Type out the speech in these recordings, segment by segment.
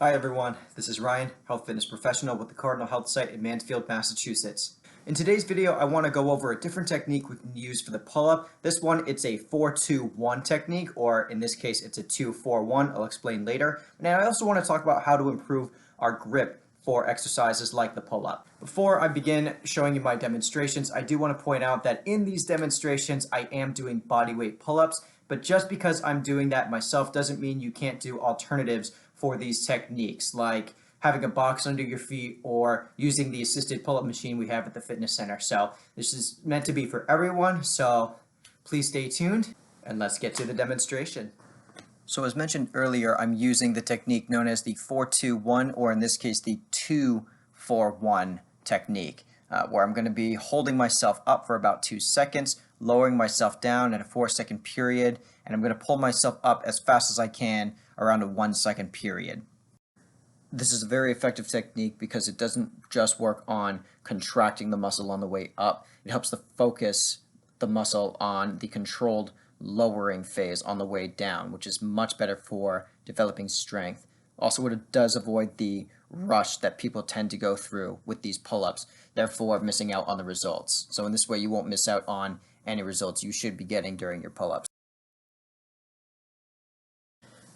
Hi everyone, this is Ryan, health fitness professional with the Cardinal Health site in Mansfield, Massachusetts. In today's video, I want to go over a different technique we can use for the pull-up. This one, it's a 4-2-1 technique, or in this case, it's a 2-4-1. I'll explain later. And I also want to talk about how to improve our grip for exercises like the pull-up. Before I begin showing you my demonstrations, I do want to point out that in these demonstrations, I am doing bodyweight pull-ups, but just because I'm doing that myself doesn't mean you can't do alternatives for these techniques, like having a box under your feet or using the assisted pull-up machine we have at the fitness center. So this is meant to be for everyone, so please stay tuned and let's get to the demonstration. So as mentioned earlier, I'm using the technique known as the 4-2-1, or in this case the 2-4-1 technique, where I'm going to be holding myself up for about 2 seconds, lowering myself down at a 4-second period, and I'm going to pull myself up as fast as I can around a 1-second period. This is a very effective technique because it doesn't just work on contracting the muscle on the way up. It helps to focus the muscle on the controlled lowering phase on the way down, which is much better for developing strength. Also, it does avoid the rush that people tend to go through with these pull-ups, therefore missing out on the results. So in this way, you won't miss out on any results you should be getting during your pull-ups.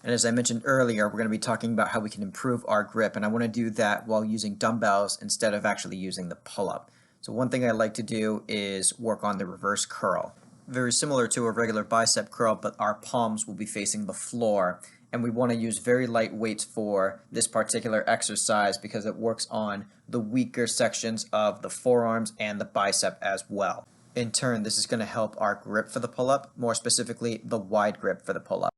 And as I mentioned earlier, we're going to be talking about how we can improve our grip, and I want to do that while using dumbbells instead of actually using the pull-up. So one thing I like to do is work on the reverse curl. Very similar to a regular bicep curl, but our palms will be facing the floor, and we want to use very light weights for this particular exercise because it works on the weaker sections of the forearms and the bicep as well. In turn, this is going to help our grip for the pull-up, more specifically the wide grip for the pull-up.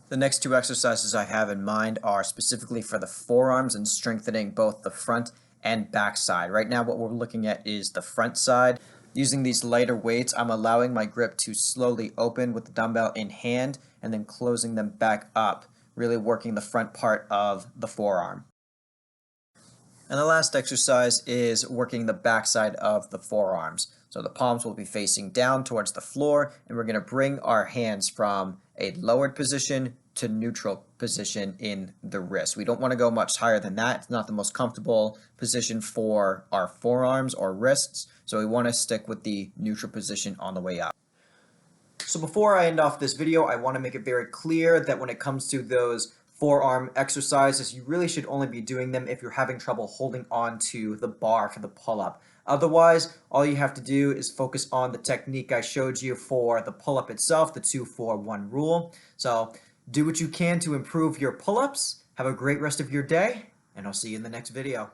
The next two exercises I have in mind are specifically for the forearms and strengthening both the front and back side. Right now what we're looking at is the front side. Using these lighter weights, I'm allowing my grip to slowly open with the dumbbell in hand and then closing them back up, really working the front part of the forearm. And the last exercise is working the back side of the forearms. So the palms will be facing down towards the floor, and we're going to bring our hands from a lowered position to neutral position in the wrist. We don't want to go much higher than that. It's not the most comfortable position for our forearms or wrists, so we want to stick with the neutral position on the way up. So before I end off this video, I want to make it very clear that when it comes to those forearm exercises, you really should only be doing them if you're having trouble holding on to the bar for the pull-up. Otherwise, all you have to do is focus on the technique I showed you for the pull-up itself, the 2-4-1 rule. So do what you can to improve your pull-ups. Have a great rest of your day, and I'll see you in the next video.